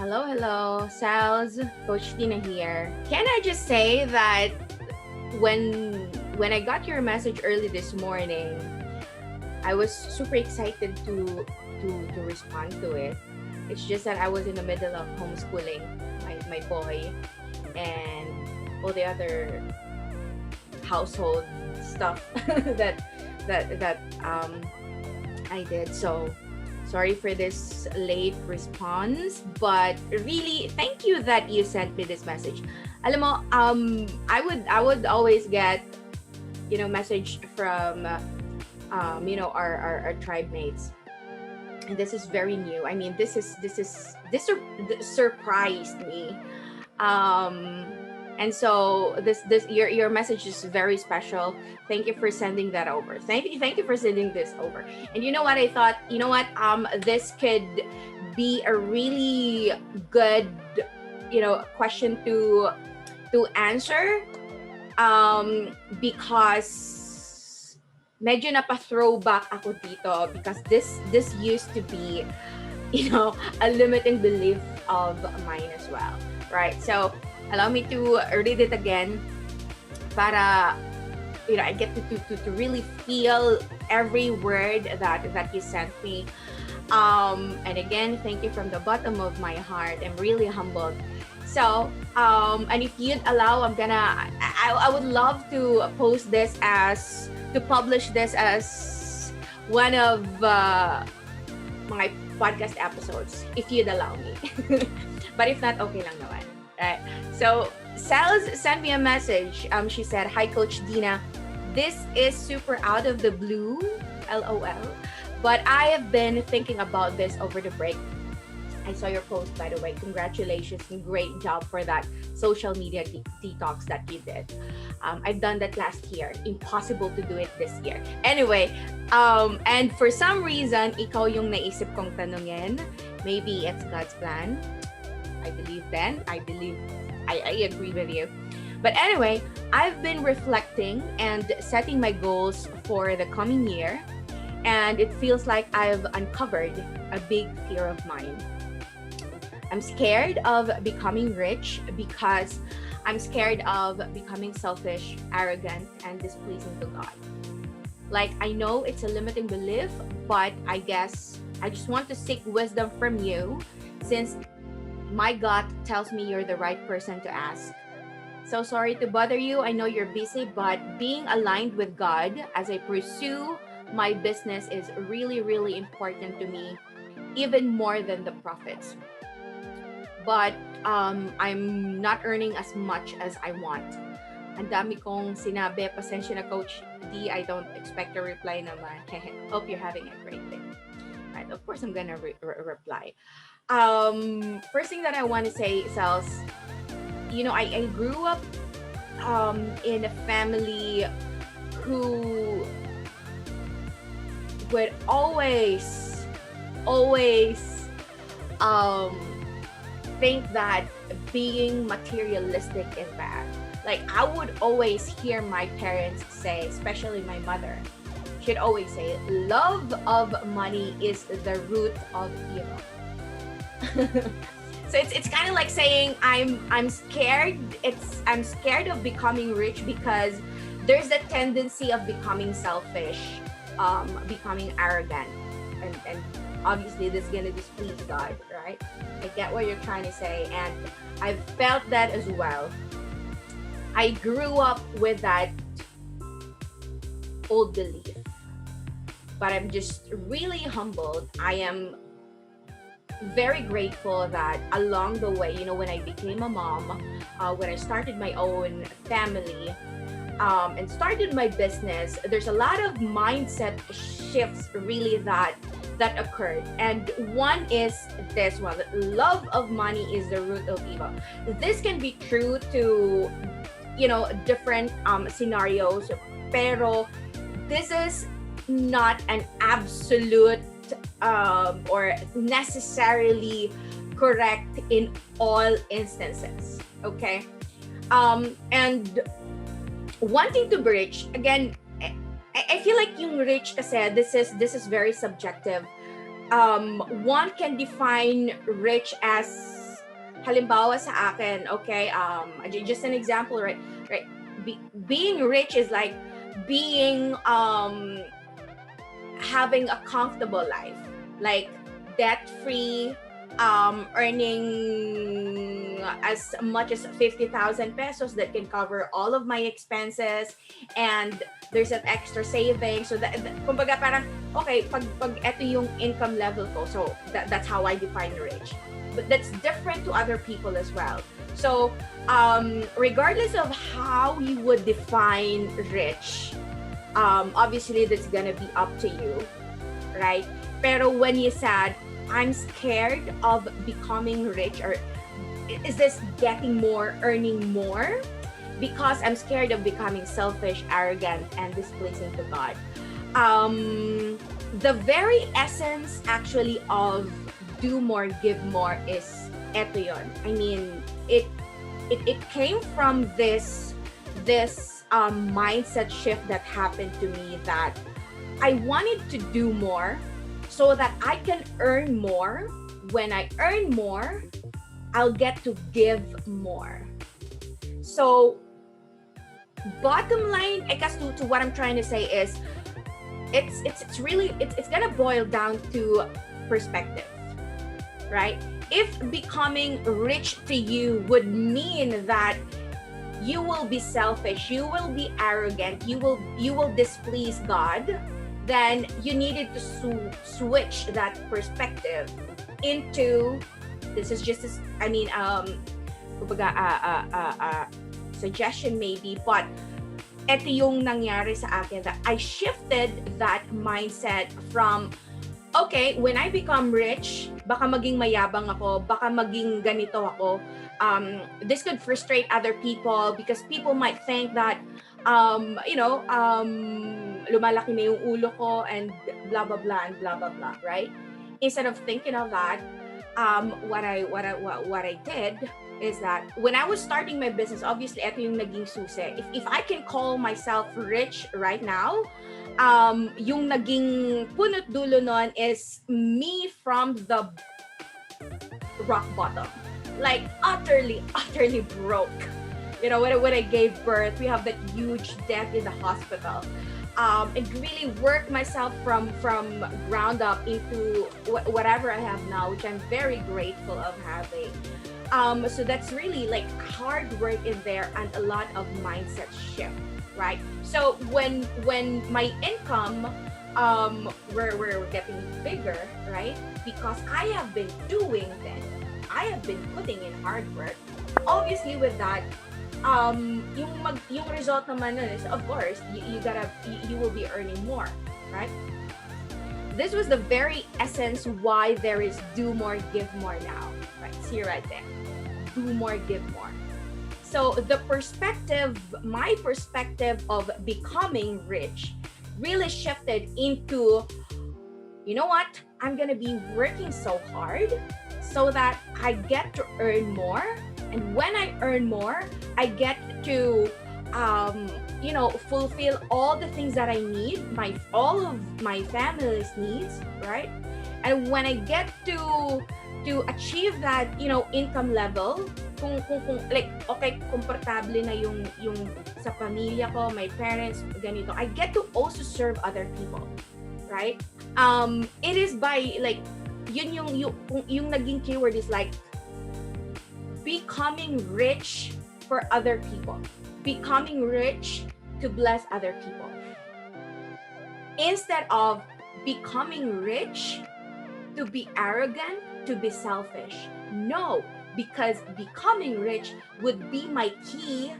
Hello, hello. Sal's Coach Tina here. Can I just say that when I got your message early this morning, I was super excited to respond to it. It's just that I was in the middle of homeschooling my boy and all the other household stuff that that I did. So sorry for this late response, but really thank you that you sent me this message. Alam mo, I would always get message from our tribe mates, and this is very new. I mean, this surprised me. um and so this your message is very special. Thank you for sending that over. Thank you for sending this over. And you know what, I thought, this could be a really good question to answer, because medyo napa-throwback ako dito, because this used to be a limiting belief of mine as well, right? So allow me to read it again para I get to really feel every word that you sent me. And again, thank you from the bottom of my heart. I'm really humbled. So and if you'd allow, I would love to post this as to publish this as one of my podcast episodes, if you'd allow me. But if not, okay lang naman. Right. So Sal sent me a message. She said, "Hi, Coach Dina. This is super out of the blue, LOL. But I have been thinking about this over the break. I saw your post, by the way. Congratulations and great job for that social media detox that you did. I've done that last year. Impossible to do it this year. Anyway, and for some reason, ikaw yung naisip kong tanungin. Maybe it's God's plan. I believe then. I agree with you. But anyway, I've been reflecting and setting my goals for the coming year, and it feels like I've uncovered a big fear of mine. I'm scared of becoming rich because I'm scared of becoming selfish, arrogant, and displeasing to God. Like, I know it's a limiting belief, but I guess I just want to seek wisdom from you, since my gut tells me you're the right person to ask. So sorry to bother you. I know you're busy, but being aligned with God as I pursue my business is really, really important to me, even more than the profits. But I'm not earning as much as I want. Ang dami kong sinabi. Pasensya na, Coach D. I don't expect a reply naman. Hope you're having a great day. Right, of course, I'm gonna reply. First thing that I want to say, Sals, I grew up in a family who would always think that being materialistic is bad. Like, I would always hear my parents say, especially my mother, she'd always say, love of money is the root of evil. So it's kind of like saying I'm scared. I'm scared of becoming rich because there's a tendency of becoming selfish, becoming arrogant, and obviously this is gonna displease God, right? I get what you're trying to say, and I've felt that as well. I grew up with that old belief, but I'm just really humbled. I am very grateful that along the way, when I became a mom, when I started my own family, and started my business, there's a lot of mindset shifts really that occurred. And one is this one: love of money is the root of evil. This can be true to different scenarios, pero this is not an absolute or necessarily correct in all instances. Okay. And wanting to be rich, again, I feel like yung rich kasi, this is very subjective. One can define rich as halimbawa sa akin, okay, just an example, right? Right. Being rich is like being having a comfortable life, like debt free, earning as much as 50,000 pesos that can cover all of my expenses, and there's an extra saving. So kumbaga parang, okay, pag eto yung income level ko, so that's how I define rich. But that's different to other people as well. So, regardless of how you would define rich, obviously that's gonna be up to you, right? Pero when you said, I'm scared of becoming rich, or is this getting more, earning more, because I'm scared of becoming selfish, arrogant, and displeasing to God. The very essence actually of do more, give more is eto yun. I mean, it came from this mindset shift that happened to me, that I wanted to do more so that I can earn more. When I earn more, I'll get to give more. So bottom line, because to what I'm trying to say is, it's really it's gonna boil down to perspective, right? If becoming rich to you would mean that you will be selfish, you will be arrogant, you will displease God, then you needed to switch that perspective into, this is just suggestion maybe, but ito yung nangyari sa akin, that I shifted that mindset from, okay, when I become rich, baka maging mayabang ako, baka maging ganito ako. This could frustrate other people because people might think that, lumalaki na yung ulo ko and blah, blah, blah, and blah, blah, blah, right? Instead of thinking of that, what I did is that when I was starting my business, obviously, ito yung naging susi. If I can call myself rich right now, yung naging punot dulo nun is me from the rock bottom, like utterly broke. You know, when I gave birth, we have that huge debt in the hospital, and really worked myself from ground up into whatever I have now, which I'm very grateful of having. So that's really like hard work in there and a lot of mindset shift, right? So when my income we're getting bigger, right? Because I have been doing this, I have been putting in hard work. Obviously, with that, yung result naman nun is, of course, you will be earning more, right? This was the very essence why there is do more, give more now, right? See right there. Do more, give more. So my perspective of becoming rich really shifted into, you know what? I'm gonna be working so hard so that I get to earn more. And when I earn more, I get to, fulfill all the things that I need, all of my family's needs, right? And when I get to achieve that, income level, kung like, okay, komportable na yung sa pamilya ko, my parents, ganito, I get to also serve other people, right? It is by, like, yun yung naging keyword is like becoming rich for other people, becoming rich to bless other people, instead of becoming rich to be arrogant, to be selfish. No, because becoming rich would be my key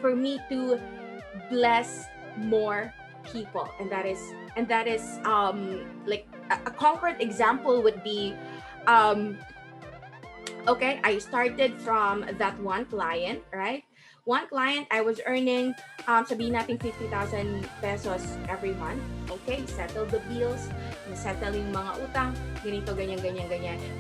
for me to bless more people. And that is like a concrete example would be, okay, I started from that one client, right? One client, I was earning, sabihin natin 50,000 pesos every month. Okay, settle the bills, settle yung mga utang, ganito, ganyan.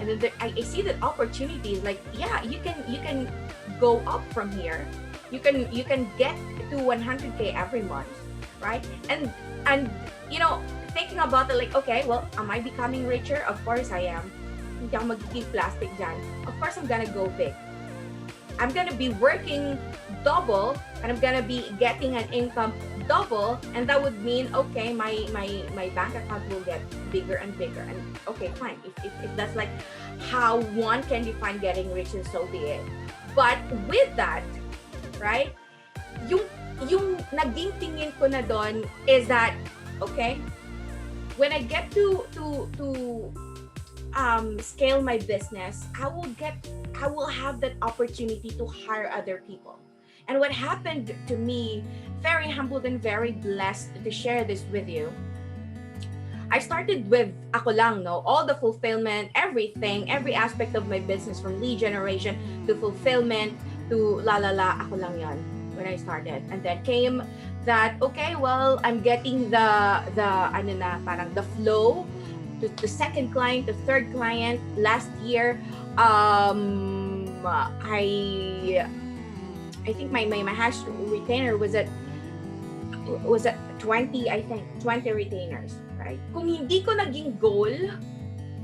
And then I see that opportunity, like, yeah, you can go up from here. You can get to 100K every month, right? And thinking about it, like, okay, well, am I becoming richer? Of course I am. hindi ako magiging plastic dyan. Of course, I'm gonna go big. I'm gonna be working double, and I'm gonna be getting an income double, and that would mean, okay, my bank account will get bigger and bigger. And okay, fine. If that's like how one can define getting rich, and so be it. But with that, right, yung naging tingin ko na doon is that, okay, when I get to scale my business, I will have that opportunity to hire other people. And what happened to me, very humbled and very blessed to share this with you. I started with ako lang, no? All the fulfillment, everything, every aspect of my business, from lead generation to fulfillment to ako lang yan when I started. And then came that, okay, well, I'm getting the parang the flow to the second client, the third client. Last year, I think my hash retainer was at 20, I think 20 retainers, right? Kung hindi ko naging goal,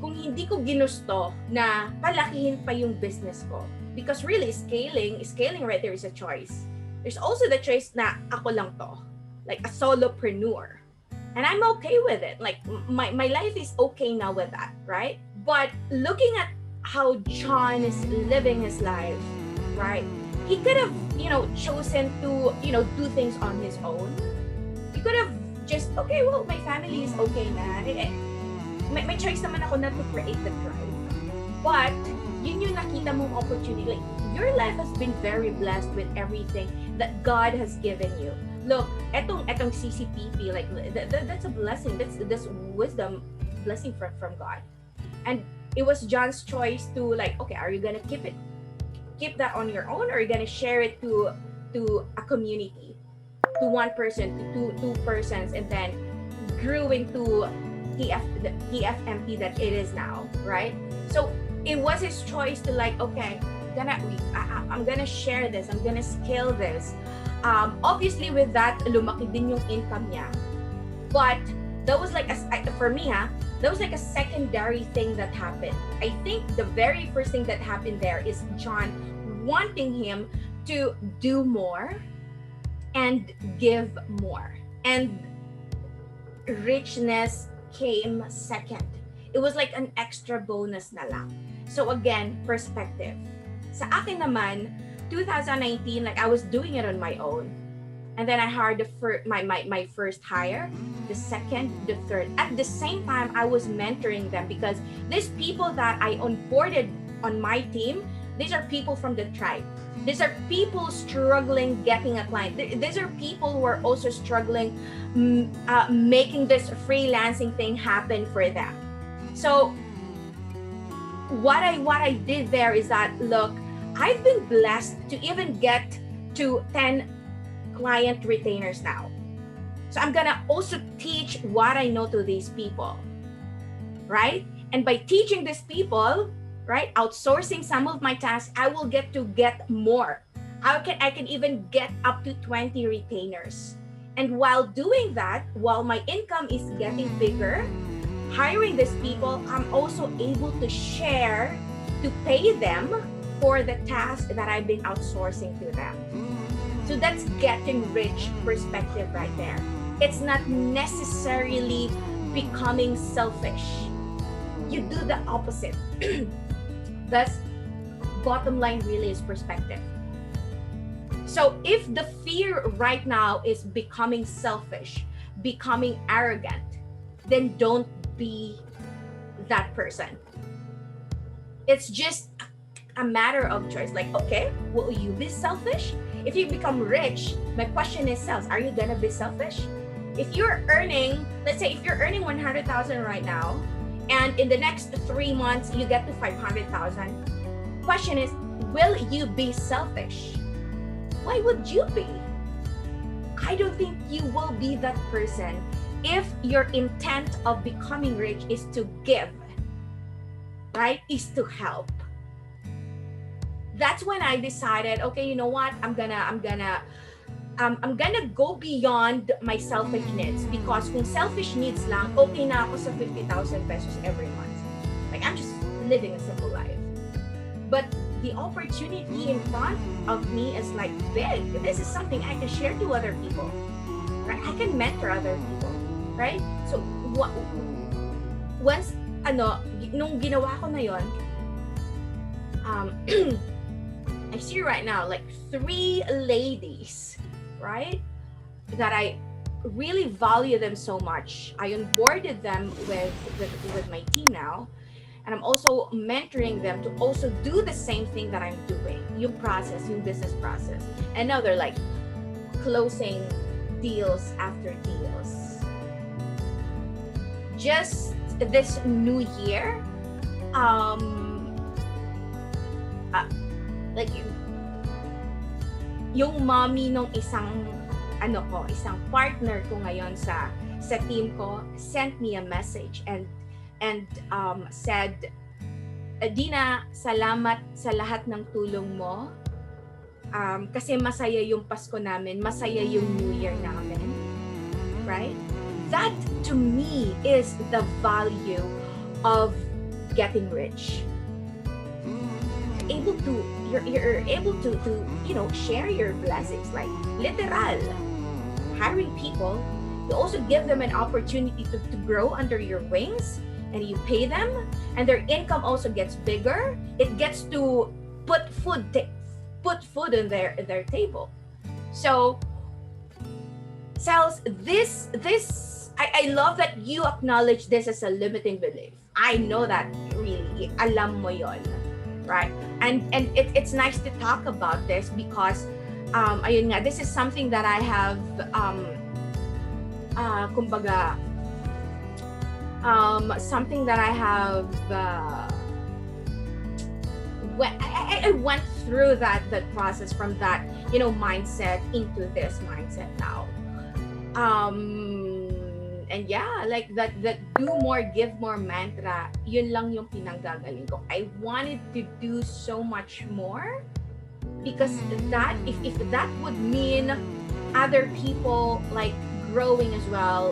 kung hindi ko ginusto na palakihin pa yung business ko, because really scaling right there is a choice. There's also the choice na ako lang to, like a solopreneur. And I'm okay with it. Like my life is okay now with that, right? But looking at how John is living his life, right? He could have, chosen to, do things on his own. He could have just, okay, well, my family is okay na. May choice naman ako na to create the drive. But, yun yung nakita mong opportunity. Like, your life has been very blessed with everything that God has given you. Look, etong CCPP, like, that's a blessing. That's wisdom, blessing from God. And it was John's choice to, like, okay, are you gonna keep that on your own, or are you gonna share it to a community, to one person, to two persons, and then grew into the TFMP that it is now, right? So it was his choice to, like, okay, I'm gonna share this, I'm gonna scale this. Obviously with that, lumaki din yung income niya. But that was like for me, that was like a secondary thing that happened. I think the very first thing that happened there is John wanting him to do more and give more. And richness came second. It was like an extra bonus na lang. So again, perspective. Sa akin naman, 2019, like I was doing it on my own. And then I hired my first hire, the second, the third. At the same time, I was mentoring them, because these people that I onboarded on my team, these are people from the tribe. These are people struggling getting a client. These are people who are also struggling making this freelancing thing happen for them. So what I did there is that, look, I've been blessed to even get to 10 client retainers now. So I'm gonna also teach what I know to these people, right? And by teaching these people, right, outsourcing some of my tasks, I will get more. I can even get up to 20 retainers. And while doing that, while my income is getting bigger, hiring these people, I'm also able to share, to pay them for the task that I've been outsourcing to them. So that's getting rich perspective right there. It's not necessarily becoming selfish. You do the opposite. That's bottom line really is perspective. So if the fear right now is becoming selfish, becoming arrogant, then don't be that person. It's just a matter of choice. Like, okay, will you be selfish? If you become rich, my question is, are you gonna be selfish? If you're earning, let's say if you're earning 100,000 right now, and in the next 3 months you get to 500,000, question is, will you be selfish? Why would you be? I don't think you will be that person if your intent of becoming rich is to give, right? Is to help. That's when I decided, okay, you know what? I'm gonna go beyond my selfish needs, because kung selfish needs lang, okay na ako sa 50,000 pesos every month. Like, I'm just living a simple life. But the opportunity in front of me is like big. This is something I can share to other people, right? I can mentor other people, right? So once nung ginawa ko na yon, I see right now like 3 ladies, right, that I really value them so much. I onboarded them with my team now, and I'm also mentoring them to also do the same thing that I'm doing, yung process, yung business process. And now they're like closing deals after deals. Just this new year, like yung mommy nung isang partner ko ngayon sa team ko sent me a message and said, Dina, salamat sa lahat ng tulong mo, kasi masaya yung Pasko namin, masaya yung New Year namin, right? That to me is the value of getting rich. You're able to share your blessings, like literal hiring people. You also give them an opportunity to grow under your wings, and you pay them, and their income also gets bigger. It gets to put food in their table. So Sals, this I love that you acknowledge this as a limiting belief. I know that really, alam mo yon, right? And it's nice to talk about this because ayun nga, this is something that I have kumbaga something that I have I went through that process from that mindset into this mindset now. And yeah, like that do more, give more mantra, yun lang yung pinanggagaling ko. I wanted to do so much more because that if that would mean other people like growing as well,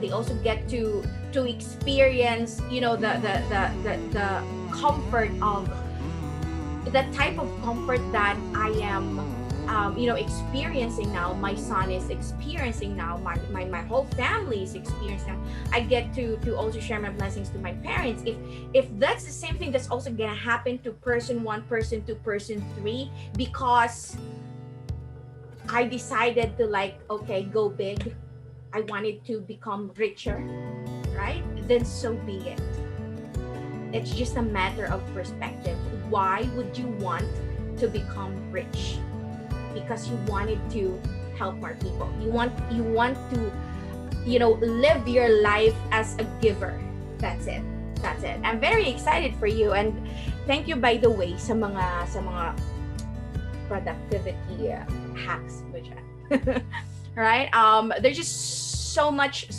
they also get to experience the comfort of the type of comfort that I am experiencing now. My son is experiencing now, my whole family is experiencing. I get to also share my blessings to my parents. If that's the same thing that's also gonna happen to person 1, person 2, person 3, because I decided to go big, I wanted to become richer, right? Then so be it. It's just a matter of perspective. Why would you want to become rich? Because you wanted to help more people. You want to live your life as a giver. That's it. I'm very excited for you, and thank you, by the way, sa mga productivity hacks mo dyan. Right? There's just so much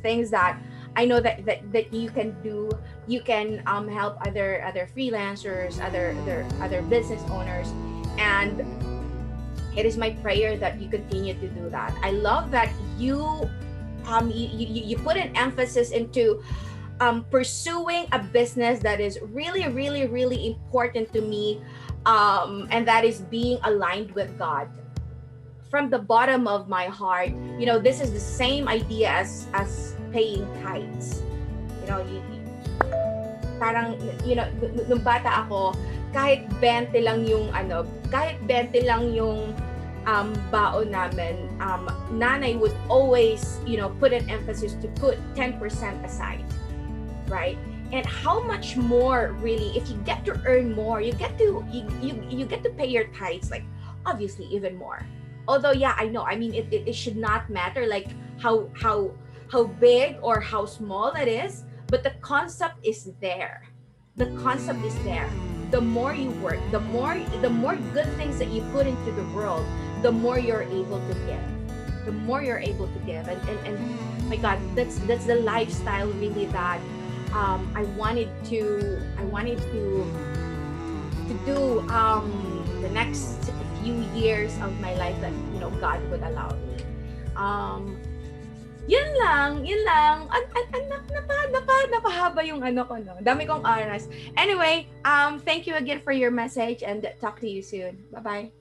things that I know that you can do. You can help other freelancers, other business owners, and it is my prayer that you continue to do that. I love that you put an emphasis into pursuing a business that is really, really, really important to me, and that is being aligned with God. From the bottom of my heart, this is the same idea as paying tithes. Parang nung bata ako, kahit 20 lang yung baon namin, nanay would always put an emphasis to put 10% aside, right? And how much more really, if you get to earn more, you get to pay your tithes, like obviously even more. Although yeah, I know, I mean it should not matter like how big or how small it is, but the concept is there. The more you work, the more good things that you put into the world, the more you're able to give. And my God, that's the lifestyle really that I wanted to do the next few years of my life that God would allow me. Yun lang. Napahaba haba yung ano ko, no? Dami kong oras. Anyway, thank you again for your message and talk to you soon. Bye-bye.